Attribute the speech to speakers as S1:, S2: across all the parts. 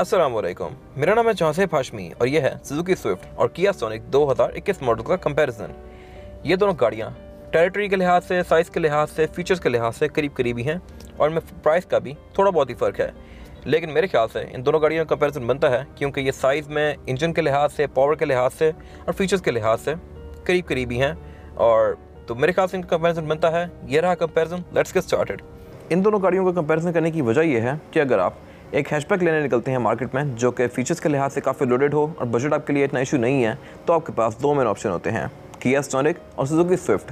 S1: अस्सलाम वालेकुम, मेरा नाम है जौसेफ हाशमी और यह है सुजुकी स्विफ्ट और किया सोनिक 2021 मॉडल का कंपैरिजन। ये दोनों गाड़ियाँ टेरिटरी के लिहाज से, साइज़ के लिहाज से, फीचर्स के लिहाज से करीब करीबी हैं और इनमें प्राइस का भी थोड़ा बहुत ही फ़र्क है। लेकिन मेरे ख्याल से इन दोनों गाड़ियों का कंपैरिजन बनता है क्योंकि ये साइज़ में, इंजन के लिहाज से, पावर के लिहाज से और फीचर्स के लिहाज से करीब करीबी हैं। और तो मेरे ख्याल से इनका कंपैरिजन बनता है। ये रहा कंपैरिजन, लेट्स गेट स्टार्टेड। इन दोनों गाड़ियों का कंपैरिजन करने की वजह यह है कि अगर आप एक हैचबैक लेने निकलते हैं मार्केट में जो कि फीचर्स के लिहाज से काफ़ी लोडेड हो और बजट आपके लिए इतना इशू नहीं है, तो आपके पास दो मेन ऑप्शन होते हैं, किया सोनिक और सुजुकी स्विफ्ट।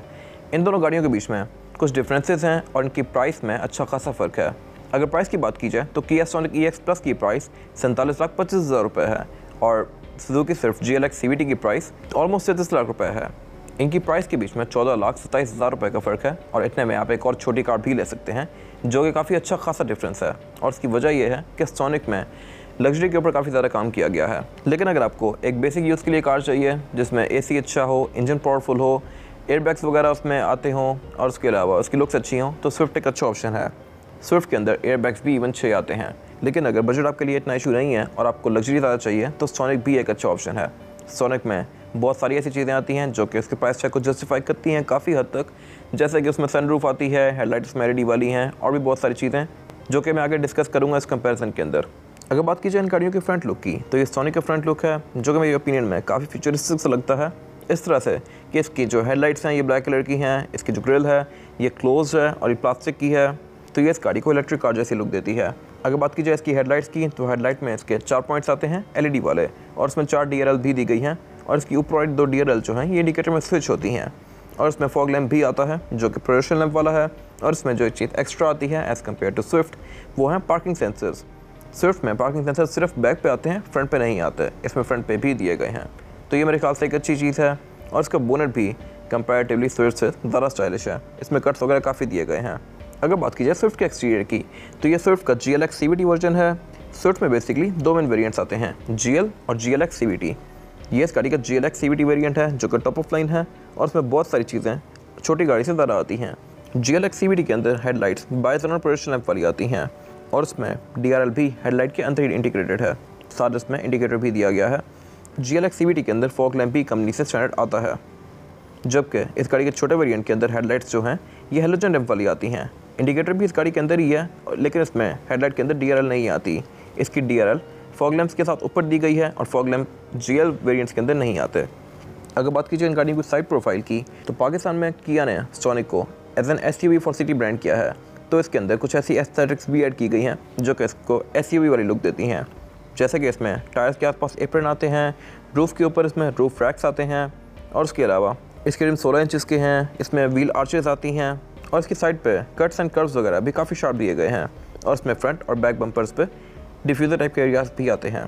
S1: इन दोनों गाड़ियों के बीच में कुछ डिफरेंसेस हैं और इनकी प्राइस में अच्छा खासा फ़र्क है। अगर प्राइस की बात की जाए तो किया सोनिक EX प्लस की प्राइस 47,25,000 रुपये है और सुजुकी स्विफ्ट GLX CVT की प्राइस ऑलमोस्ट 33 लाख रुपये है। इनकी प्राइस के बीच में 14,27,000 रुपये का फ़र्क है और इतने में आप एक और छोटी कार भी ले सकते हैं जो कि काफ़ी अच्छा खासा डिफरेंस है। और इसकी वजह यह है कि सोनिक में लग्जरी के ऊपर काफ़ी ज़्यादा काम किया गया है। लेकिन अगर आपको एक बेसिक यूज़ के लिए कार चाहिए जिसमें AC अच्छा हो, इंजन पावरफुल हो, एयरबैग्स वगैरह उसमें आते हों और उसके अलावा उसकी लुक्स अच्छी हों, तो स्विफ्ट एक अच्छा ऑप्शन है। स्विफ्ट के अंदर एयरबैग्स भी इवन 6 आते हैं। लेकिन अगर बजट आपके लिए इतना इशू नहीं है और आपको लग्जरी ज़्यादा चाहिए तो सोनिक भी एक अच्छा ऑप्शन है। सोनिक में बहुत सारी ऐसी चीज़ें आती हैं जो कि उसके प्राइस टैग को जस्टिफाई करती हैं काफ़ी हद तक, जैसे कि उसमें सनरूफ आती है, हेडलाइट्स में LED वाली हैं और भी बहुत सारी चीज़ें जो कि मैं आगे डिस्कस करूँगा इस कंपैरिजन के अंदर। अगर बात की जाए इन गाड़ियों के फ्रंट लुक की, तो ये सोनिक का फ्रंट लुक है जो कि मेरी ओपिनियन में काफ़ी फ्यूचरिस्टिक सा लगता है। इस तरह से कि इसकी जो हेडलाइट्स हैं ये ब्लैक कलर की हैं, इसकी जो ग्रिल है ये क्लोज है और ये प्लास्टिक की है, तो ये इस गाड़ी को इलेक्ट्रिक कार जैसी लुक देती है। अगर बात की जाए इसकी हेडलाइट्स की, तो हेडलाइट में इसके 4 पॉइंट्स आते हैं LED वाले और इसमें 4 DRL भी दी गई हैं और इसकी ऊपर वाली 2 DRL जो हैं ये इंडिकेटर में स्विच होती हैं और इसमें फॉग लैंप भी आता है जो कि प्रोजेक्शन लैंप वाला है। और इसमें जो एक चीज़ एक्स्ट्रा आती है एज़ कम्पेयर टू स्विफ्ट, वो है पार्किंग सेंसर्स। स्विफ्ट में पार्किंग सेंसर सिर्फ बैक पे आते हैं, फ्रंट पे नहीं आते, इसमें फ्रंट पे भी दिए गए हैं, तो ये मेरे ख्याल से एक अच्छी चीज़ है। और इसका बोनेट भी कंपैरेटिवली स्विफ्ट से ज़्यादा स्टाइलिश है, इसमें कट्स वगैरह काफ़ी दिए गए हैं। अगर बात की जाए स्विफ्ट के एक्सटीरियर की, तो ये स्विफ्ट का GLX CVT वर्जन है। स्विफ्ट में बेसिकली 2 मेन वेरिएंट्स आते हैं, GL और GLX CVT। ये इस गाड़ी का GLX CVT वेरिएंट है जो कि टॉप ऑफ लाइन है और इसमें बहुत सारी चीज़ें छोटी गाड़ी से ज़्यादा आती हैं। GLX CVT के अंदर हेडलाइट्स बाइजोनल प्रोजेक्शन लैंप वाली आती हैं और उसमें DRL भी हेडलाइट के अंदर ही इंटीग्रेटेड है, साथ इसमें इंडिकेटर भी दिया गया है। GLX CVT के अंदर फॉग लैंप भी कंपनी से स्टैंडर्ड आता है, जबकि इस गाड़ी के छोटे वेरिएंट के अंदर हेडलाइट्स जो हैं ये हेलोजन लैंप वाली आती हैं। इंडिकेटर भी इस गाड़ी के अंदर ही है लेकिन इसमें हेडलाइट के अंदर DRL नहीं आती। इसकी DRL फॉग लैंप्स के साथ ऊपर दी गई है और फॉग लैंप GL वेरिएंट्स के अंदर नहीं आते। अगर बात की जाए इन गाड़ियों की साइड प्रोफाइल की, तो पाकिस्तान में किया ने सोनिक को as an SUV for city brand किया है, तो इसके अंदर कुछ ऐसी एस्थेटिक्स भी ऐड की गई हैं जो कि इसको SUV वाली लुक देती हैं। जैसे कि इसमें टायर्स के आसपास एप्रन आते हैं, रूफ़ के ऊपर इसमें रूफ रैक्स आते हैं और उसके अलावा इसके रिम 16 इंचज़ के हैं, इसमें व्हील आर्चेस आती हैं और इसकी साइड पे कट्स एंड कर्व्स वगैरह भी काफ़ी शार्प दिए गए हैं और इसमें फ्रंट और बैक बम्पर्स पे डिफ्यूज़र टाइप के एरियाज भी आते हैं।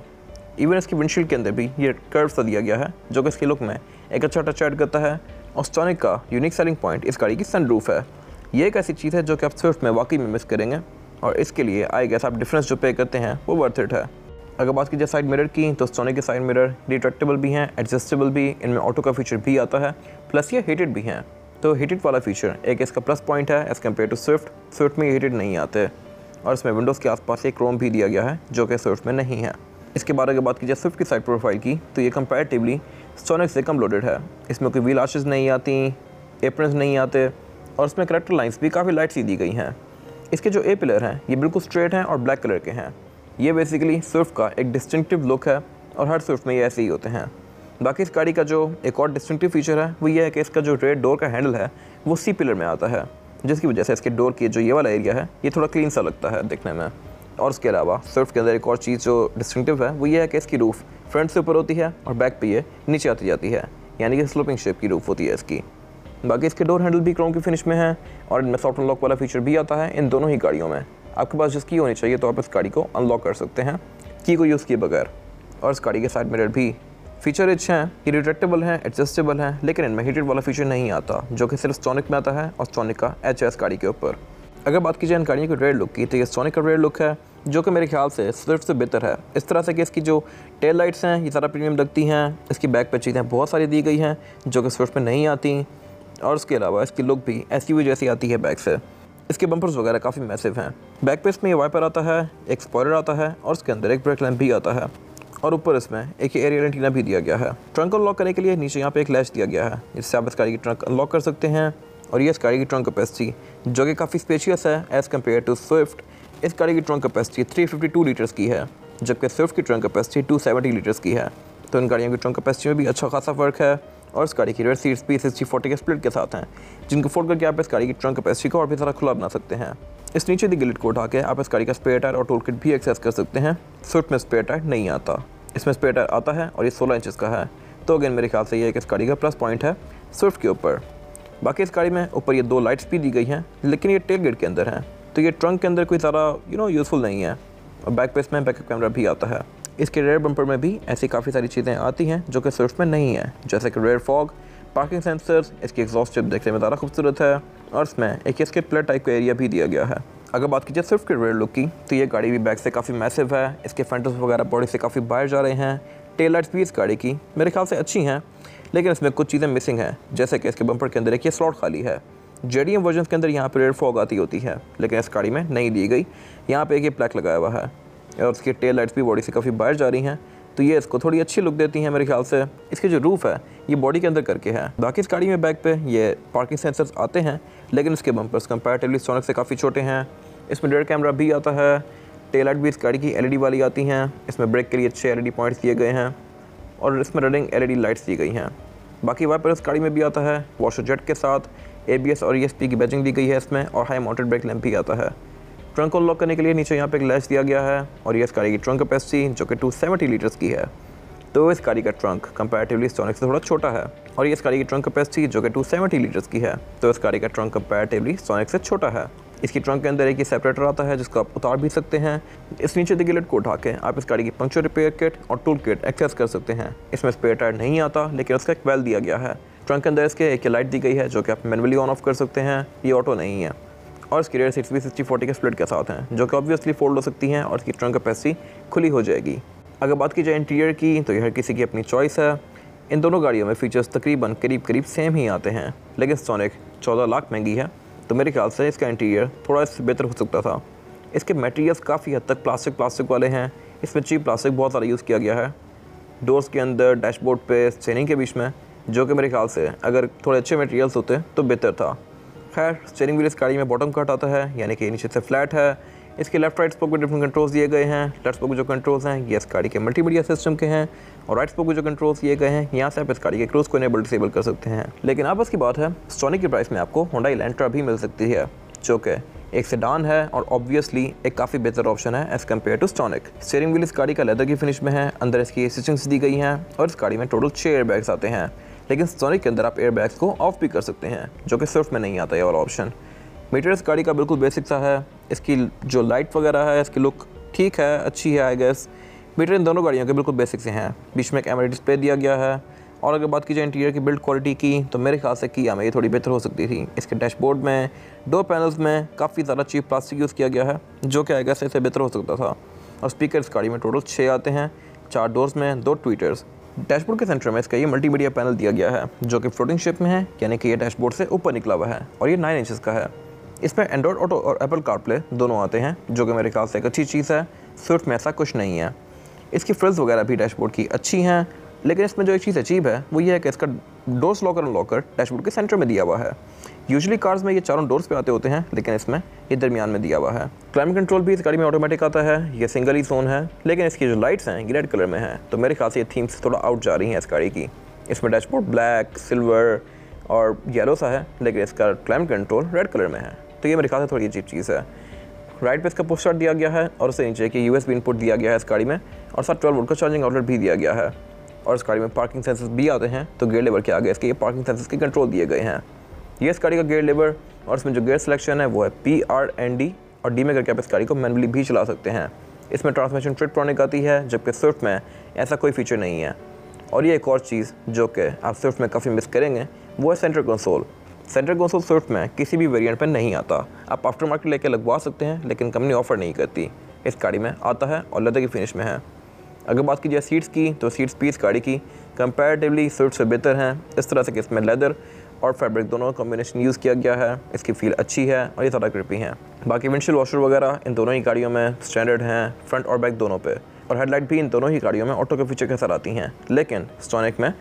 S1: इवन इसकी विंडशील्ड के अंदर भी ये कर्व्स दिया गया है जो कि इसकी लुक में एक अच्छा टच ऐड करता है। और सोनिक का यूनिक सेलिंग पॉइंट इस गाड़ी की सनरूफ है। ये एक ऐसी चीज़ है जो कि आप स्विफ्ट में वाकई में मिस करेंगे और इसके लिए आई गेस आप डिफरेंस जो पे करते हैं वो वर्थ इट है। अगर बात की जाए साइड मिरर की, तो सोनिक के साइड मिरर रिट्रैक्टेबल भी हैं, एडजस्टेबल भी, इनमें ऑटो का फीचर भी आता है, प्लस ये हीटेड भी हैं। तो हीटेड वाला फीचर एक इसका प्लस पॉइंट है as compare to Swift. Swift में हीटेड नहीं आते और इसमें विंडोज़ के आसपास एक क्रोम भी दिया गया है जो कि स्विफ्ट में नहीं है। इसके बाद अगर बात की जाए स्विफ्ट की साइड प्रोफाइल की, तो ये कंपैरेटिवली सोनिक से कम लोडेड है। इसमें कोई व्हील आर्चेस नहीं आती, एप्रन्स नहीं आते और इसमें करेक्टर लाइन्स भी काफ़ी लाइट सी दी गई हैं। इसके जो ए पिलर हैं ये बिल्कुल स्ट्रेट हैं और ब्लैक कलर के हैं। ये बेसिकली स्विफ्ट का एक डिस्टिंक्टिव लुक है और हर स्विफ्ट में ये ऐसे ही होते हैं। बाकी इस गाड़ी का जो एक और डिस्टिंक्टिव फीचर है वो ये है कि इसका जो रेड डोर का हैंडल है वो C पिलर में आता है, जिसकी वजह से इसके डोर की जो ये वाला एरिया है ये थोड़ा क्लीन सा लगता है दिखने में। और उसके अलावा स्विफ्ट के अंदर एक और चीज़ जो डिस्टिंक्टिव है वो ये है कि इसकी रूफ़ फ्रंट से ऊपर होती है और बैक पे ये नीचे आती जाती है, यानी कि स्लोपिंग शेप की रूफ़ होती है इसकी। बाकी इसके डोर हैंडल भी क्रोम की फिनिश में है और इनमें सॉफ्ट अनलॉक वाला फीचर भी आता है। इन दोनों ही गाड़ियों में आपके पास जिसकी होनी चाहिए तो आप इस गाड़ी को अनलॉक कर सकते हैं की को यूज़ किए बगैर। और इस गाड़ी के साइड मिरर भी फीचर अच्छे हैं, ये रिट्रैक्टेबल हैं, एडजस्टेबल हैं, लेकिन इनमें हीटेड वाला फीचर नहीं आता जो कि सिर्फ सोनिक में आता है और सोनिक का HS गाड़ी के ऊपर। अगर बात की जाए इन गाड़ियों के रेयर लुक की, तो ये सोनिक का रेयर लुक है जो कि मेरे ख्याल से स्विफ्ट से बेहतर है। इस तरह से कि इसकी जो टेल लाइट्स हैं ये ज़्यादा प्रीमियम लगती हैं, इसकी बैक पे चीज़ें बहुत सारी दी गई हैं जो कि स्विफ्ट में नहीं आती और उसके अलावा इसकी लुक भी SUV जैसी आती है बैक से। इसके बम्पर्स वगैरह काफ़ी मैसिव हैं। बैक पे इसमें ये वाइपर आता है, एक स्पॉइलर आता है और उसके अंदर एक ब्रेक लैंप भी आता है और ऊपर इसमें एक एरियल एंटीना भी दिया गया है। ट्रंक को अनलॉक करने के लिए नीचे यहाँ पे एक लैच दिया गया है जिससे आप इस गाड़ी की ट्रंक अनलॉक कर सकते हैं। और ये इस गाड़ी की ट्रंक कैपेसिटी जो कि काफ़ी स्पेशियस है एज़ कम्पेयर टू स्विफ्ट। इस गाड़ी की ट्रंक कैपेसिटी 352 लीटर्स की है, जबकि स्विफ्ट की ट्रंक कैपेसिटी 270 लीटर्स की है। तो इन गाड़ियों की ट्रंक कैपेसिटी में भी अच्छा खासा फ़र्क है। और इस गाड़ी की रेयर सीट्स भी 60-40 के स्प्लिट के साथ हैं, जिनको फोल्ड करके आप इस गाड़ी की ट्रंक कैपेसिटी को और भी ज़्यादा खुला बना सकते हैं। इस नीचे दी गिलिट को उठा के आप इस गाड़ी का स्पेयर टायर और टूल किट भी एक्सेस कर सकते हैं। स्विफ्ट में स्पेयर टायर नहीं आता, इसमें स्पेयर टायर आता है और ये 16 इंचेस का है। तो अगेन मेरे ख्याल से ये एक इस गाड़ी का प्लस पॉइंट है स्विफ्ट के ऊपर। बाकी इस गाड़ी में ऊपर ये 2 लाइट्स भी दी गई हैं, लेकिन ये टेल गेट के अंदर हैं, तो ये ट्रंक के अंदर कोई ज़्यादा यूज़फुल नहीं है। और बैक पे इसमें बैकअप कैमरा भी आता है। इसके रेयर बम्पर में भी ऐसी काफ़ी सारी चीज़ें आती हैं जो कि स्विफ्ट में नहीं है, जैसे कि रेयर फॉग, पार्किंग सेंसर्स, इसकी एग्जॉस्ट टिप देखने में ज़्यादा खूबसूरत है और इसमें एक स्किड प्लेट टाइप का एरिया भी दिया गया है। अगर बात कीजिए स्विफ्ट के रेयर लुक की, तो ये गाड़ी भी बैक से काफ़ी मैसिव है। इसके फ्रंटर्स वगैरह बॉडी से काफ़ी बाहर जा रहे हैं। टेल लाइट्स भी इस गाड़ी की मेरे ख्याल से अच्छी हैं, लेकिन इसमें कुछ चीज़ें मिसिंग हैं, जैसे कि इसके बम्पर के अंदर एक ये स्लॉट खाली है। JDM वर्जन के अंदर यहाँ पर रेयर फॉग आती होती है, लेकिन इस गाड़ी में नहीं दी गई। यहाँ पे एक ये प्लैक लगाया हुआ है और उसकी टेल लाइट्स भी बॉडी से काफ़ी बाहर जा रही हैं, तो ये इसको थोड़ी अच्छी लुक देती हैं मेरे ख्याल से। इसके जो रूफ है ये बॉडी के अंदर करके है। बाकी इस गाड़ी में बैक पे ये पार्किंग सेंसर्स आते हैं, लेकिन इसके बम्पर्स कंपैरेटिवली सोनिक से काफ़ी छोटे हैं। इसमें रेयर कैमरा भी आता है। टेल लाइट भी इस गाड़ी की LED वाली आती हैं। इसमें ब्रेक के लिए 6 LED पॉइंट्स दिए गए हैं और इसमें रनिंग LED लाइट्स दी गई हैं। बाकी वाइपर इस गाड़ी में भी आता है वॉशर जेट के साथ। ABS और ESP की बैजिंग दी गई है इसमें और हाई माउंटेड ब्रेक लैंप भी आता है। ट्रंक को लॉक करने के लिए नीचे यहाँ पे एक लैच दिया गया है और ये इस गाड़ी की ट्रंक कैपेसिटी जो कि 270 लीटर्स की है। तो इस गाड़ी का ट्रंक कंपैरेटिवली सोनिक से थोड़ा छोटा है और ये इस गाड़ी की ट्रंक कैपेसिटी जो कि 270 लीटर्स की है। तो इस गाड़ी का ट्रंक कंपैरेटिवली सोनिक से छोटा है। इसकी ट्रंक के अंदर एक ही सेपरेटर आता है जिसको आप उतार भी सकते हैं। इस नीचे दी गिलिट को उठा के आप इस गाड़ी की पंक्चर रिपेयर किट और टूल किट एक्सेस कर सकते हैं। इसमें स्पेयर टायर नहीं आता, लेकिन उसका एक वेल दिया गया है। ट्रंक के अंदर इसके एक लाइट दी गई है जो कि आप मैनुअली ऑन ऑफ कर सकते हैं, ये ऑटो नहीं है। और इसकी रेयर सीट्स भी 60-40 के स्प्लिट के साथ हैं, जो कि ऑब्वियसली फोल्ड हो सकती हैं और इसकी ट्रंक कैपेसिटी खुली हो जाएगी। अगर बात की जाए इंटीरियर की, तो ये हर किसी की अपनी चॉइस है। इन दोनों गाड़ियों में फीचर्स तकरीबन करीब सेम ही आते हैं, लेकिन सोनिक 14 लाख महंगी है, तो मेरे ख्याल से इसका इंटीरियर थोड़ा इससे बेहतर हो सकता था। इसके मटेरियल्स काफ़ी हद तक प्लास्टिक वाले हैं। इसमें चीप प्लास्टिक बहुत सारा यूज़ किया गया है डोर्स के अंदर, डैशबोर्ड पे, स्टीयरिंग के बीच में, जो कि मेरे ख्याल से अगर थोड़े अच्छे मटेरियल्स होते तो बेहतर था। खैर, स्टीयरिंग व्हील इस गाड़ी में बॉटम कट आता है, यानी कि नीचे से फ्लैट है। इसके लेफ्ट राइट स्पोक में डिफरेंट कंट्रोल्स दिए गए हैं। लेफ्ट स्पोक में जो कंट्रोल्स हैं ये इस गाड़ी के मल्टीमीडिया सिस्टम के हैं और राइट स्पोक में जो कंट्रोल्स दिए गए हैं यहाँ से आप इस गाड़ी के क्रूज को इनेबल डिसेबल कर सकते हैं। लेकिन अब इसकी बात है, सोनिक की प्राइस में आपको होंडा इलेंट्रा भी मिल सकती है, जो कि एक सेडान है और ऑब्वियसली एक काफ़ी बेहतर ऑप्शन है as compare to Sonic. Steering wheel इस गाड़ी का लेदर की फिनिश में है, अंदर इसकी स्टिचिंग्स दी गई हैं और इस गाड़ी में टोटल 6 एयर बैग्स आते हैं, लेकिन सोनिक के अंदर आप एयर बैग्स को ऑफ भी कर सकते हैं, जो कि स्विफ्ट में नहीं आता ये वाला ऑप्शन। मीटर इस गाड़ी का बिल्कुल बेसिक सा है। इसकी जो लाइट वगैरह है इसकी लुक ठीक है, अच्छी है आई गेस। मीटर इन दोनों गाड़ियों के बिल्कुल बेसिक से हैं। बीच में एक एमआरआई डिस्प्ले दिया गया है। और अगर बात की जाए इंटीरियर की बिल्ड क्वालिटी की, तो मेरे ख्याल से किया में ये थोड़ी बेहतर हो सकती थी। इसके डैशबोर्ड में, डोर पैनल्स में काफ़ी ज़्यादा चीप प्लास्टिक यूज़ किया गया है, जो कि आई गेस इससे बेहतर हो सकता था। और स्पीकर इस गाड़ी में टोटल 6 आते हैं, 4 डोर्स में, 2 ट्वीटर्स। डैशबोर्ड के सेंटर में इसका ये मल्टीमीडिया पैनल दिया गया है, जो कि फ्लोटिंग शेप में है, यानी कि ये डैशबोर्ड से ऊपर निकला हुआ है और ये 9 इंचेस का है। इसमें एंड्रॉयड ऑटो और एप्पल कारप्ले दोनों आते हैं, जो कि मेरे ख्याल से एक अच्छी चीज़ है। स्विफ्ट में ऐसा कुछ नहीं है। इसकी फ्रिल्स वगैरह भी डैशबोर्ड की अच्छी हैं, लेकिन इसमें जो एक चीज़ अजीब है वो ये है कि इसका डोर्स लॉकर और लॉकर डैशबोर्ड के सेंटर में दिया हुआ है। यूजुअली कार्स में ये चारों डोर्स पे आते होते हैं, लेकिन इसमें ये दरमियान में दिया हुआ है। क्लाइमेट कंट्रोल भी इस गाड़ी में ऑटोमेटिक आता है। ये सिंगल ही जोन है, लेकिन इसकी जो लाइट्स हैं ये रेड कलर में है, तो मेरे ख्याल से ये थीम से थोड़ा आउट जा रही हैं इस गाड़ी की। इसमें डैशबोर्ड ब्लैक, सिल्वर और येलो सा है, लेकिन इसका क्लाइमेट कंट्रोल रेड कलर में है, तो ये मेरे ख्याल से थोड़ी अजीब चीज़ है। राइट पे इसका पुश स्टार्ट दिया गया है और उससे नीचे कि USB इनपुट दिया गया है इस गाड़ी में, और साथ 12 वोल्ट का चार्जिंग आउटलेट भी दिया गया है। और इस गाड़ी में पार्किंग सेंसर्स भी आते हैं, तो गियर लेवर के आगे इसके ये पार्किंग सेंसर्स के कंट्रोल दिए गए हैं। ये इस गाड़ी का गियर लेवर, और इसमें जो गियर सिलेक्शन है वो है PRND और D में करके आप इस गाड़ी को मैनुअली भी चला सकते हैं। इसमें ट्रांसमिशन ट्रिक्ट्रॉनिक आती है, जबकि स्विफ्ट में ऐसा कोई फीचर नहीं है। और ये एक और चीज़ जो कि आप स्विफ्ट में काफ़ी मिस करेंगे वो है centre console. Centre console Swift में किसी भी वेरिएंट पर नहीं आता। आप आफ्टर मार्केट लेके लगवा सकते हैं, लेकिन कंपनी ऑफर नहीं करती। इस गाड़ी में आता है और लेदर की फिनिश में है। अगर बात की जाए सीट्स की, तो सीट्स भी इस गाड़ी की कंपैरेटिवली स्विफ्ट से बेहतर हैं, इस तरह से कि इसमें लेदर और फैब्रिक दोनों कॉम्बिनेशन यूज़ किया गया है। इसकी फील अच्छी है और ये ज़्यादा ग्रिपी है। बाकी विंडशील्ड वॉशर वगैरह इन दोनों ही गाड़ियों में स्टैंडर्ड हैं, फ्रंट और बैक दोनों पे। और हेडलाइट भी इन दोनों ही गाड़ियों में ऑटो के फीचर के साथ आती हैं, लेकिन स्टॉनिक में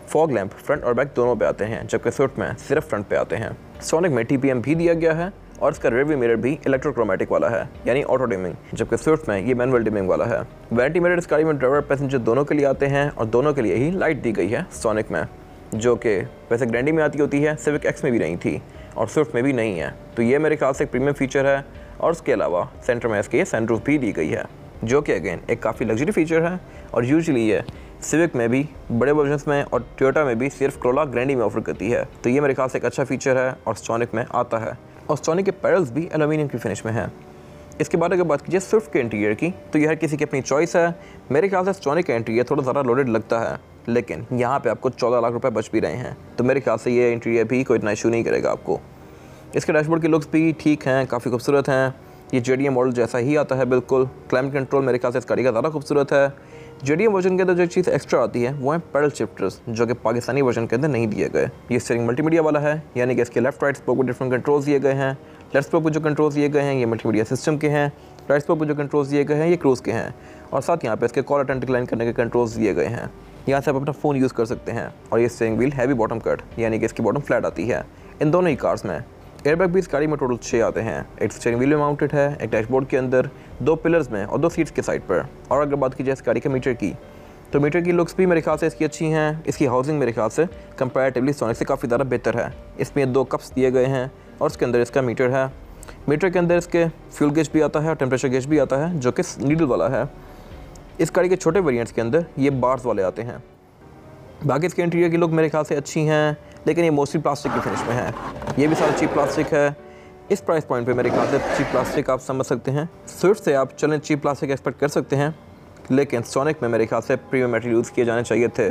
S1: फॉग लैंप फ्रंट और बैक दोनों पे आते हैं, जबकि स्विफ्ट में सिर्फ फ्रंट पे आते हैं। स्टॉनिक में TPM भी दिया गया है और इसका रियर व्यू मिरर भी इलेक्ट्रोक्रोमेटिक वाला है, यानी ऑटो डिमिंग, जबकि स्विफ्ट में ये मैनुअल डिमिंग वाला है। वैनिटी मिरर इस गाड़ी में ड्राइवर पैसेंजर दोनों के लिए आते हैं और दोनों के लिए ही लाइट दी गई है स्टॉनिक में, जो कि वैसे ग्रैंडी में आती होती है, सिविक एक्स में भी नहीं थी और स्विफ्ट में भी नहीं है। तो ये मेरे ख्याल से एक प्रीमियम फीचर है। और उसके अलावा सेंटर में इसके सनरूफ भी दी गई है, जो कि अगेन एक काफ़ी लग्जरी फीचर है। और यूजुअली ये सिविक में भी, बड़े वर्जन्स में और टोयोटा में भी सिर्फ क्रोला ग्रैंडी में ऑफर करती है। तो ये मेरे ख्याल से एक अच्छा फीचर है और स्टॉनिक में आता है। और स्टॉनिक के पैडल्स भी एल्यूमिनियम की फिनिश में हैं। इसके बाद अगर बात कीजिए स्विफ्ट के इंटीरियर की, तो यह हर किसी की अपनी चॉइस है। मेरे ख्याल से स्टॉनिक का इंटीरियर थोड़ा ज़्यादा लोडेड लगता है, लेकिन यहाँ पे आपको 14 लाख रुपए बच भी रहे हैं। तो मेरे ख्याल से ये इंटीरियर भी कोई इतना इशू नहीं करेगा आपको। इसके डैशबोर्ड के लुक्स भी ठीक हैं, काफ़ी खूबसूरत हैं। ये JDM मॉडल जैसा ही आता है बिल्कुल। क्लाइमेट कंट्रोल मेरे ख्याल से इस गाड़ी का ज़्यादा खूबसूरत है। JDM वर्जन के अंदर जो चीज़ एक्स्ट्रा आती है वो है पैडल शिफ्टर्स, जो कि पाकिस्तानी वर्जन के अंदर नहीं दिए गए। ये स्टीयरिंग मल्टीमीडिया वाला है, यानी कि इसके लेफ्ट राइट स्पोक पर डिफरेंट कंट्रोल्स दिए गए हैं। लेफ्ट स्पोक पर जो कंट्रोल्स दिए गए हैं ये मल्टीमीडिया सिस्टम के हैं, राइट स्पोक पर जो कंट्रोल्स दिए गए हैं ये क्रूज़ के हैं। और साथ यहाँ पे इसके कॉलर टर्न डिक्लाइन करने के कंट्रोल्स दिए गए हैं। यहाँ से आप अपना फ़ोन यूज़ कर सकते हैं। और ये steering wheel heavy bottom cut, यानी कि इसकी बॉटम फ्लैट आती है इन दोनों ही कार्स में। एयरबैग भी इस गाड़ी में टोटल 6 आते हैं। एक स्टीयरिंग व्हील में माउंटेड है, एक डैशबोर्ड के अंदर, 2 पिलर्स में और 2 सीट्स के साइड पर। और अगर बात की जाए इस गाड़ी के मीटर की, तो मीटर की लुक्स भी मेरे ख्याल से इसकी अच्छी हैं। इसकी हाउसिंग मेरे ख्याल से कंपैरेटिवली स्टॉनिक से काफ़ी ज़्यादा बेहतर है। इसमें 2 कप्स दिए गए हैं और उसके अंदर इसका मीटर है। मीटर के अंदर इसके फ्यूल गेज भी आता है और टेम्परेचर गेज भी आता है, जो कि नीडल वाला है। इस गाड़ी के छोटे वेरिएंट्स के अंदर ये बार्स वाले आते हैं। बाकी इसके इंटीरियर की लुक मेरे ख्याल से अच्छी हैं, लेकिन ये मोस्टली प्लास्टिक की फिनिश में है। ये भी सारा चीप प्लास्टिक है। इस प्राइस पॉइंट पे मेरे ख्याल से चीप प्लास्टिक आप समझ सकते हैं। स्विफ्ट से आप चलें चीप प्लास्टिक एक्सपेक्ट कर सकते हैं, लेकिन स्टॉनिक में मेरे ख्याल से प्रीमियम मटेरियल यूज़ किए जाने चाहिए थे।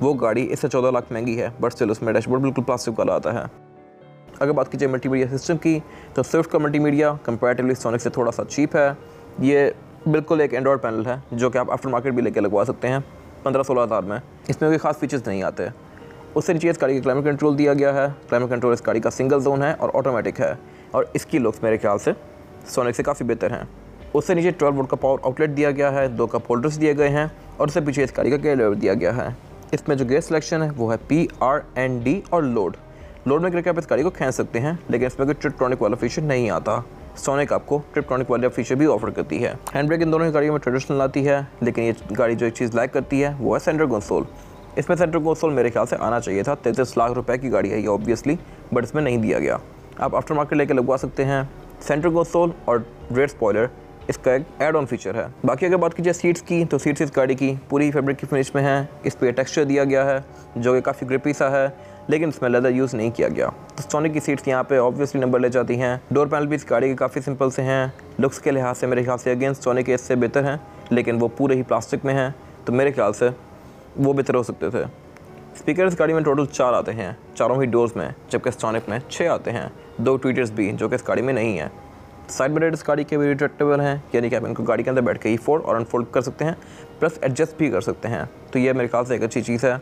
S1: वो गाड़ी इससे 14 लाख महंगी है, बट स्टिल उसमें डैशबोर्ड बिल्कुल प्लास्टिक वाला आता है। अगर बात कीजिए मल्टीमीडिया सिस्टम की, तो स्विफ्ट का मल्टीमीडिया कंपैरेटिवली स्टॉनिक से थोड़ा सा चीप है। ये बिल्कुल एक एंड्रॉयड पैनल है, जो कि आप आफ्टर मार्केट भी लेके लगवा सकते हैं 15-16 हज़ार में। इसमें कोई खास फीचर्स नहीं आते। उससे नीचे इस गाड़ी का क्लाइमेट कंट्रोल दिया गया है। क्लाइमेट कंट्रोल इस गाड़ी का सिंगल जोन है और ऑटोमेटिक है, और इसकी लुक्स मेरे ख्याल से स्टॉनिक से काफ़ी बेहतर हैं। उससे नीचे 12 वोल्ट का पावर आउटलेट दिया गया है, 2 कप होल्डर्स दिए गए हैं और उससे पीछे इस गाड़ी का गियर लीवर दिया गया है। इसमें जो गियर सिलेक्शन है वो है P, R and D और लोड में करके आप इस गाड़ी को खींच सकते हैं, लेकिन इसमें कोई ट्रिप्टॉनिक वाला फीचर नहीं आता। स्टॉनिक आपको ट्रिप्टॉनिक वाला फीचर भी ऑफर करती है। हैंड ब्रेक इन दोनों ही गाड़ियों में ट्रेडिशनल आती है, लेकिन ये गाड़ी जो एक चीज़ लाइक करती है वो है सेंटर कंसोल। इसमें सेंटर कंसोल मेरे ख्याल से आना चाहिए था। 33 लाख रुपए की गाड़ी है ये ऑब्वियसली, बट इसमें नहीं दिया गया। आप आफ्टर मार्केट लेके लगवा सकते हैं। सेंटर कंसोल और रेड स्पॉइलर इसका एक एड ऑन फीचर है। बाकी अगर बात कीजिए सीट्स की, तो सीट्स इस गाड़ी की पूरी फैब्रिक की फिनिश में है। इस पर टेक्सचर दिया गया है जो कि काफ़ी ग्रिपी सा है, लेकिन इसमें लेदर यूज़ नहीं किया गया। तो स्टॉनिक की सीट्स यहाँ पे ऑब्वियसली नंबर ले जाती हैं। डोर पैनल भी इस गाड़ी के काफ़ी सिंपल से हैं। लुक्स के लिहाज से मेरे ख्याल से अगेन स्टॉनिक के इससे बेहतर हैं, लेकिन वो पूरे ही प्लास्टिक में हैं, तो मेरे ख्याल से वो बेहतर हो सकते थे। स्पीकर इस गाड़ी में टोटल 4 आते हैं, चारों ही डोर्स में, जबकि स्टॉनिक में 6 आते हैं, 2 ट्वीटर्स भी, जो कि इस गाड़ी में नहीं है। साइड मिरर इस गाड़ी के भी रिट्रैक्टेबल हैं, यानी कि आप इनको गाड़ी के अंदर बैठ के ही फोल्ड और अनफोल्ड कर सकते हैं, प्लस एडजस्ट भी कर सकते हैं। तो ये मेरे ख्याल से एक अच्छी चीज़ है।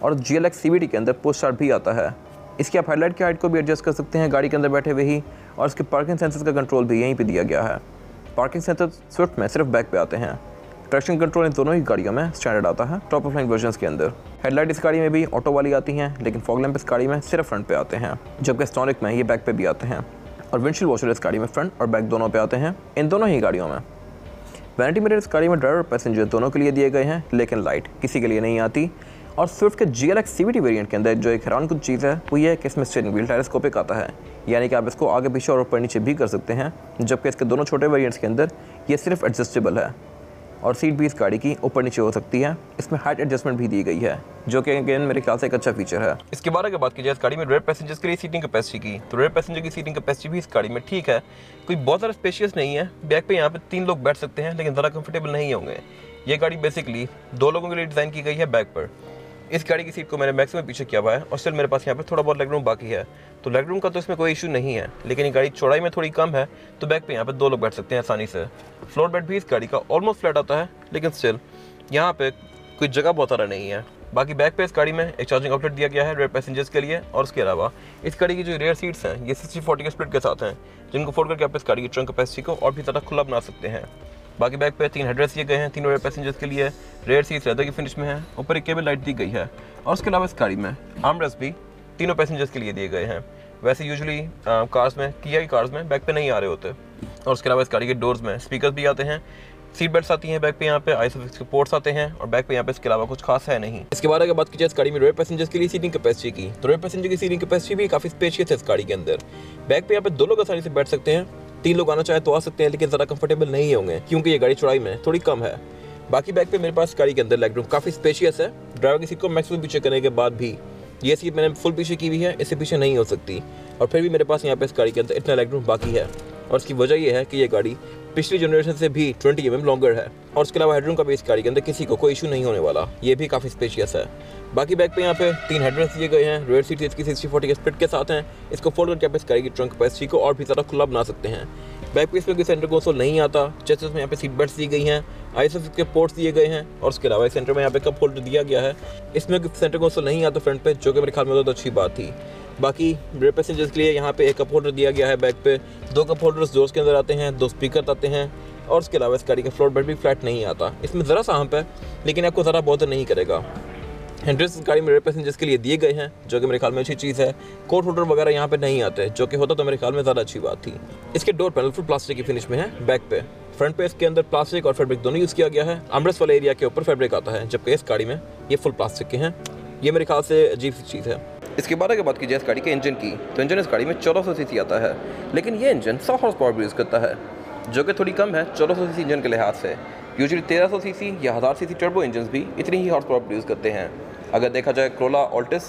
S1: और GLX CVT के अंदर पुश स्टार्ट भी आता है। इसकी आप हेडलाइट की हाइट को भी एडजस्ट कर सकते हैं गाड़ी के अंदर बैठे हुए ही, और इसके पार्किंग सेंसर्स का कंट्रोल भी यहीं पे दिया गया है। पार्किंग सेंसर स्विफ्ट में सिर्फ बैक पे आते हैं। ट्रैक्शन कंट्रोल इन दोनों ही गाड़ियों में स्टैंडर्ड आता है टॉप ऑफ लाइन वर्जन्स के अंदर। हेडलाइट इस गाड़ी में भी ऑटो वाली आती हैं, लेकिन फॉग लैंप इस गाड़ी में सिर्फ फ्रंट पे आते हैं, जबकि स्टॉनिक में ये बैक पे भी आते हैं। और विंडशील्ड वॉशर इस गाड़ी में फ्रंट और बैक दोनों पे आते हैं इन दोनों ही गाड़ियों में। वैनिटी मिरर इस गाड़ी में ड्राइवर और पैसेंजर दोनों के लिए दिए गए हैं, लेकिन लाइट किसी के लिए नहीं आती। और स्विफ्ट के GLX CVT वेरिएंट के अंदर जो एक हैरान कुछ चीज़ है वो ये है कि इसमें स्टीयरिंग व्हील टेलीस्कोपिक आता है, यानी कि आप इसको आगे पीछे और ऊपर नीचे भी कर सकते हैं, जबकि इसके दोनों छोटे वेरिएंट्स के अंदर ये सिर्फ एडजस्टेबल है। और सीट भी इस गाड़ी की ऊपर नीचे हो सकती है। इसमें हाइट एडजस्टमेंट भी दी गई है, जो कि अगेन मेरे ख्याल से एक अच्छा फीचर है। इसके बारे में बात की जाए इस गाड़ी में रेयर पैसेंजर्स के लिए सीटिंग कैपेसिटी की, तो रेयर पैसेंजर की सीटिंग कैपेसिटी भी इस गाड़ी में ठीक है, कोई बहुत ज़्यादा स्पेशियस नहीं है। बैक पे यहाँ पे 3 लोग बैठ सकते हैं, लेकिन ज़्यादा कंफर्टेबल नहीं होंगे। ये गाड़ी बेसिकली 2 लोगों के लिए डिज़ाइन की गई है बैक पर। इस गाड़ी की सीट को मैंने मैक्सिमम पीछे किया हुआ है, और स्टिल मेरे पास यहाँ पे थोड़ा बहुत लेग रूम बाकी है, तो लेग रूम का तो इसमें कोई इशू नहीं है। लेकिन ये गाड़ी चौड़ाई में थोड़ी कम है, तो बैक पे यहाँ पे 2 लोग बैठ सकते हैं आसानी से। फ्लोर बेड भी इस गाड़ी का ऑलमोस्ट फ्लैट आता है, लेकिन स्टिल यहाँ पे कोई जगह बहुत सारा नहीं है। बाकी बैक पे इस गाड़ी में एक चार्जिंग आउटलेट दिया गया है रेयर पैसेंजर्स के लिए। और उसके अलावा इस गाड़ी की जो रेयर सीट्स हैं ये 60-40 के स्प्लिट के साथ हैं, जिनको फोल्ड करके आप इस गाड़ी की ट्रंक कैपेसिटी को और भी ज़्यादा खुला बना सकते हैं। बाकी बैक पे 3 हेडरेस्ट दिए गए हैं तीनों रेयर पैसेंजर्स के लिए। रेयर सीट्स लेदर की फिनिश में है, ऊपर एक केबल लाइट दी गई है। और उसके अलावा इस गाड़ी में आर्मरेस्ट भी तीनों पैसेंजर्स के लिए दिए गए हैं। वैसे यूजुअली कार्स में, किया की कार्स में बैक पे नहीं आ रहे होते। और उसके अलावा इस गाड़ी के डोर्स में स्पीकर भी आते हैं, सीट बेल्ट्स आती हैं बैक पे, यहाँ पे आइसोफिक्स के पोर्ट्स आते हैं और बैक पे यहाँ पे इसके अलावा कुछ खास है नहीं। इसके बाद अगर बात की जाए इस गाड़ी में रेयर पैसेंजर्स के लिए सीटिंग कैपेसिटी की, तो रेयर पैसेंजर की सीटिंग कैपेसिटी भी काफी स्पेशियस है इस गाड़ी के अंदर। बैक पे यहाँ पे 2 लोग आसानी से बैठ सकते हैं, 3 लोग आना चाहे तो आ सकते हैं, लेकिन ज़्यादा कंफर्टेबल नहीं होंगे क्योंकि ये गाड़ी चौड़ाई में थोड़ी कम है। बाकी बैक पे मेरे पास गाड़ी के अंदर लेग रूम काफी स्पेशियस है। ड्राइवर की सीट को मैक्सिमम पीछे करने के बाद भी ये सीट मैंने फुल पीछे की हुई है, इससे पीछे नहीं हो सकती। और फिर भी मेरे पास यहाँ पे इस गाड़ी के अंदर इतना लेग रूम बाकी है, और इसकी वजह यह है कि ये गाड़ी पिछली जनरेशन से भी 20 mm लॉन्गर है। और उसके अलावा हेडरूम का भी इस गाड़ी के अंदर किसी को कोई इशू नहीं होने वाला, ये भी काफ़ी स्पेशियस है। बाकी बैक पे यहाँ पे 3 हेडरेस्ट दिए गए हैं, रेयर सीट इसकी 60-40 के स्प्लिट के साथ हैं। इसको फोल्ड करके आप इस गाड़ी की ट्रंक कैपेसिटी को और भी ज़्यादा खुला बना सकते हैं। बैक पे इसमें कोई सेंटर कंसोल नहीं आता, जैसे उसमें यहाँ पे सीट बेल्ट्स दी गई हैं, आईएसएफ के पोर्ट्स दिए गए हैं। और उसके अलावा सेंटर में यहाँ पे कप होल्डर दिया गया है। इसमें सेंटर कंसोल नहीं आता फ्रंट पे, जो कि मेरे ख्याल में तो अच्छी बात थी। बाकी रेयर पैसेंजर्स के लिए यहाँ पे एक कप होल्डर दिया गया है बैक पे, 2 कप होल्डर्स डोर्स के अंदर आते हैं, 2 स्पीकर आते हैं। और उसके अलावा इस गाड़ी का फ्लोर बेड भी फ्लैट नहीं आता, इसमें ज़रा सा हम्प है लेकिन आपको ज़रा बहुत नहीं करेगा। हैंडल्स इस गाड़ी में रेयर पैसेंजर्स के लिए दिए गए हैं, जो कि मेरे ख्याल में अच्छी चीज़ है। कोट होल्डर वगैरह यहाँ पे नहीं आते, जो कि होता तो मेरे ख्याल में ज़्यादा अच्छी बात थी। इसके डोर पैनल फुल प्लास्टिक की फिनिश में है बैक पे। फ्रंट पे इसके अंदर प्लास्टिक और फैब्रिक दोनों यूज़ किया गया है। आर्मरेस्ट वाले एरिया के ऊपर फैब्रिक आता है, जबकि इस गाड़ी में ये फुल प्लास्टिक के हैं। ये मेरे ख्याल से अजीब सी चीज़ है। इसके बाद अगर बात की जाए इस गाड़ी के इंजन की, तो इंजन इस गाड़ी में 1400 सीसी आता है, लेकिन ये इंजन 100 हॉर्स पावर प्रोड्यूस करता है, जो कि थोड़ी कम है 1400 सीसी इंजन के लिहाज से। यूजुअली 1300 सीसी या 1000 सीसी टर्बो इंजन भी इतनी ही हॉर्स पावर प्रोड्यूस करते हैं। अगर देखा जाए कोरोला ऑल्टिस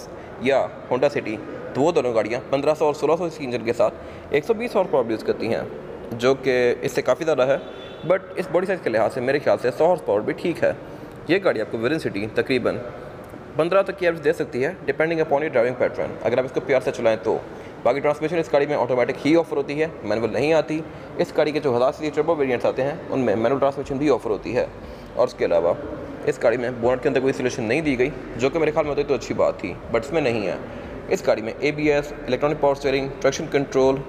S1: या होंडा सिटी, तो वो दोनों गाड़ियाँ 1500 और 1600 सीसी इंजन के साथ 120 हॉर्स पावर प्रोड्यूस करती हैं, जो कि इससे काफ़ी ज़्यादा है। बट इस बॉडी साइज़ के लिहाज से मेरे ख्याल से 100 हॉर्स पावर भी ठीक है। ये गाड़ी आपको विद इन सिटी तकरीबन 15 तक की एवरेज दे सकती है, depending upon your driving pattern, अगर आप इसको प्यार से चलाएं तो। बाकी ट्रांसमिशन इस गाड़ी में ऑटोमेटिक ही ऑफर होती है, मैनुअल नहीं आती। इस गाड़ी के जो 1000 सीसी टर्बो वेरिएंट्स आते हैं उनमें मैनुअल ट्रांसमिशन भी ऑफर होती है। और उसके अलावा इस गाड़ी में बोनट के अंदर कोई इंसुलेशन नहीं दी गई, जो कि मेरे ख्याल में होती तो अच्छी बात थी, बट इसमें नहीं है। इस गाड़ी में ABS, electronic power steering, traction control,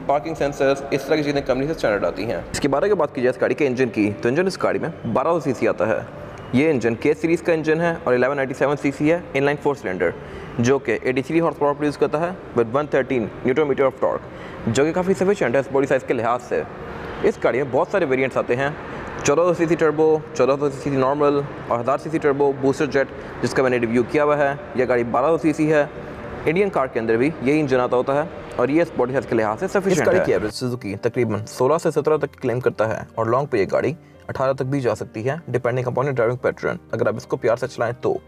S1: parking sensors, इस तरह की चीज़ें कंपनी से स्टैंडर्ड आती हैं। इसके बारे में बात की जाए इस गाड़ी के इंजन की, तो इंजन इस गाड़ी में 1200 सीसी आता है। ये इंजन K सीरीज़ का इंजन है और 1197 सीसी है, इनलाइन 4 सिलेंडर, जो कि 83 हॉर्स पावर प्रोड्यूस करता है with 113 newton metre of torque, जो कि काफ़ी सफिशिएंट है इस बॉडी साइज़ के लिहाज से। इस गाड़ी में बहुत सारे वेरिएंट्स आते हैं, 1400 सीसी टर्बो, 1400 सीसी नॉर्मल और 1000 सीसी टर्बो बूस्टर जेट, जिसका मैंने रिव्यू किया हुआ है। यह गाड़ी 1200 सीसी है। इंडियन कार के अंदर भी यही इंजन आता होता है और ये इस बॉडी साइज़ के लिहाज से सफिशिएंट है। इस गाड़ी की एवरेज सुजुकी तकरीबन 16 से 17 तक क्लेम करता है और लॉन्ग पे ये गाड़ी 18 तक भी जा सकती है, depending upon your driving pattern, अगर आप इसको प्यार से चलाएं तो।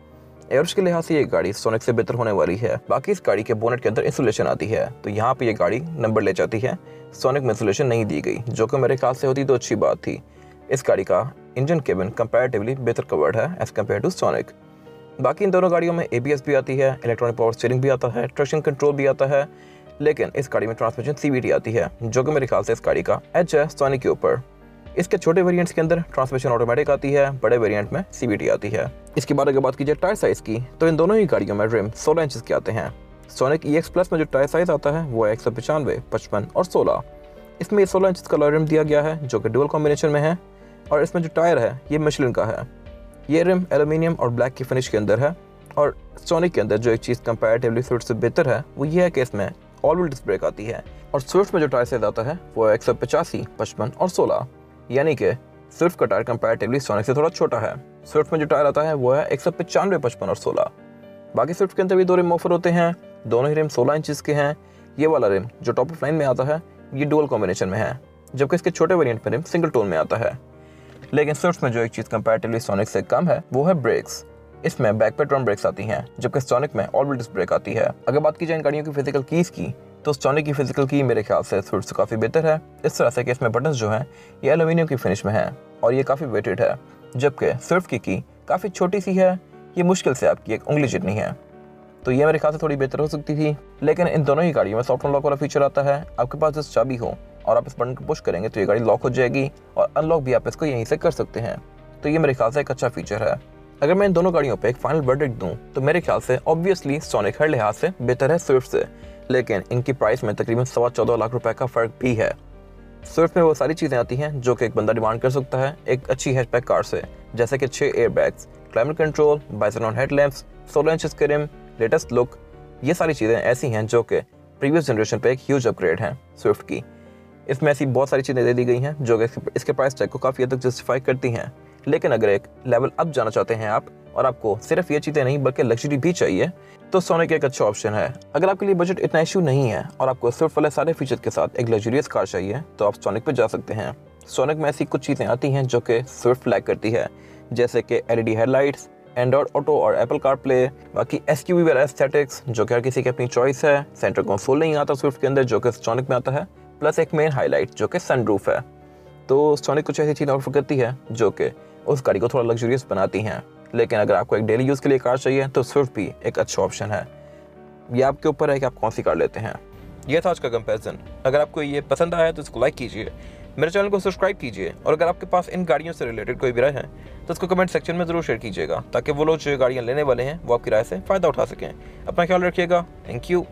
S1: एवरेज के लिहाज से ये गाड़ी सोनिक से बेहतर होने वाली है। बाकी इस गाड़ी के बोनेट के अंदर इंसुलेशन आती है, तो यहाँ पे ये गाड़ी नंबर ले जाती है। सोनिक में इंसुलेशन नहीं दी गई, जो कि मेरे ख्याल से होती तो अच्छी बात थी। इस गाड़ी का इंजन केबिन कंपैरेटिवली बेहतर कवर्ड है एज कम्पेयर टू सोनिक। बाकी इन दोनों गाड़ियों में ABS भी आती है, इलेक्ट्रॉनिक पावर स्टीयरिंग भी आता है, ट्रैक्शन कंट्रोल भी आता है, लेकिन इस गाड़ी में ट्रांसमिशन CVT आती है, जो कि मेरे ख्याल से इस गाड़ी का एज है सोनिक के ऊपर। इसके छोटे वेरिएंट्स के अंदर ट्रांसमिशन ऑटोमेटिक आती है, बड़े वेरिएंट में CVT आती है। इसके बाद अगर बात की जाए टायर साइज़ की, तो इन दोनों ही गाड़ियों में रिम 16 इंच के आते हैं। सोनिक EX प्लस में जो टायर साइज़ आता है वो है 195, 55 और 16। इसमें 16 इंच का अलॉय रिम दिया गया है, जो कि डुअल कॉम्बिनेशन में है। और इसमें जो टायर है ये मिशेलिन का है। ये रिम एल्यूमिनियम और ब्लैक की फिनिश के अंदर है। और सोनिक के अंदर जो एक चीज़ कंपैरेटिवली स्विफ्ट से बेहतर है वो ये है कि इसमें ऑल व्हील डिस्क ब्रेक आती है। और स्विफ्ट में जो टायर साइज आता है वो है 185, 55 और 16, यानी कि स्विफ्ट का टायर कंपैरेटिवली सोनिक से थोड़ा छोटा है। स्विफ्ट में जो टायर आता है वो है 195, 55 और 16। बाकी स्विफ्ट के अंदर भी 2 रिम ऑफर होते हैं, दोनों ही रिम 16 इंचज़ के हैं। ये वाला रिम जो टॉप ऑफ लाइन में आता है ये डुअल कॉम्बिनेशन में है, जबकि इसके छोटे वेरिएंट में रिम सिंगल टोन में आता है। लेकिन स्विफ्ट में जो एक चीज़ कंपैरेटिवली सोनिक से कम है वो है ब्रेक्स। इसमें बैक पे ड्रम ब्रेक्स आती हैं, जबकि सोनिक में ऑल व्हील डिस्क ब्रेक आती है। अगर बात की जाए इन गाड़ियों की फिजिकल कीज़ की, तो सोनिक की फिजिकल की मेरे ख्याल से स्विफ्ट से काफ़ी बेहतर है, इस तरह से कि इसमें बटन्स जो हैं ये एल्यूमिनियम की फिनिश में है और ये काफ़ी वेटेड है, जबकि स्विफ्ट की काफ़ी छोटी सी है, ये मुश्किल से आपकी एक उंगली जितनी है। तो ये मेरे ख्याल से थोड़ी बेहतर हो सकती थी। लेकिन इन दोनों ही गाड़ियों में सॉफ्ट अनलॉक वाला फीचर आता है। आपके पास जिस चाबी हो और आप इस बटन को पुश करेंगे तो ये गाड़ी लॉक हो जाएगी और अनलॉक भी आप इसको यहीं से कर सकते हैं। तो ये मेरे ख्याल से एक अच्छा फीचर है। अगर मैं इन दोनों गाड़ियों पे एक फाइनल वर्डिक्ट दूं तो मेरे ख्याल से ऑब्वियसली सोनिक हर लिहाज से बेहतर है स्विफ्ट से, लेकिन इनकी प्राइस में तकरीबन 14.25 लाख रुपए का फ़र्क भी है। स्विफ्ट में वो सारी चीज़ें आती हैं जो कि एक बंदा डिमांड कर सकता है एक अच्छी हैचबैक कार से, जैसे कि 6 airbags, climate control, buy zone headlamps, 16 inch के रिम, लेटेस्ट लुक। ये सारी चीज़ें ऐसी हैं जो कि प्रीवियस जनरेशन पे एक ह्यूज अपग्रेड हैं स्विफ्ट की। इसमें ऐसी बहुत सारी चीज़ें दे दी गई हैं जो कि इसके प्राइस टैग को काफ़ी हद तक जस्टिफाई करती हैं। लेकिन अगर एक लेवल अप जाना चाहते हैं आप और आपको सिर्फ ये चीज़ें नहीं बल्कि लग्जरी भी चाहिए तो सोनिक एक अच्छा ऑप्शन है। अगर आपके लिए बजट इतना इशू नहीं है और आपको स्विफ्ट वाले सारे फीचर के साथ एक लग्जरियस कार चाहिए तो आप सोनिक पे जा सकते हैं। सोनिक में ऐसी कुछ चीज़ें आती हैं जो कि स्विफ्ट लैक करती है, जैसे कि LED हेडलाइट्स, एंड्रॉइड ऑटो और एप्पल कार प्ले, बाकी SUV वाला एस्थेटिक्स जो कि हर किसी की अपनी चॉइस है। सेंटर कंसोल नहीं आता स्विफ्ट के अंदर जो कि सोनिक में आता है, प्लस एक मेन हाईलाइट जो कि सनरूफ है। तो सोनिक कुछ ऐसी चीज़ ऑफर करती है जो कि उस गाड़ी को थोड़ा लग्जरियस बनाती हैं। लेकिन अगर आपको एक डेली यूज़ के लिए कार चाहिए तो स्विफ्ट भी एक अच्छा ऑप्शन है। ये आपके ऊपर है कि आप कौन सी कार लेते हैं। यह था आज का कंपैरिजन। अगर आपको ये पसंद आया तो इसको लाइक कीजिए, मेरे चैनल को सब्सक्राइब कीजिए, और अगर आपके पास इन गाड़ियों से रिलेटेड कोई भी राय है तो उसको कमेंट सेक्शन में ज़रूर शेयर कीजिएगा ताकि वो लोग जो गाड़ियाँ लेने वाले हैं वो आपकी राय से फ़ायदा उठा सकें। अपना ख्याल रखिएगा। Thank you.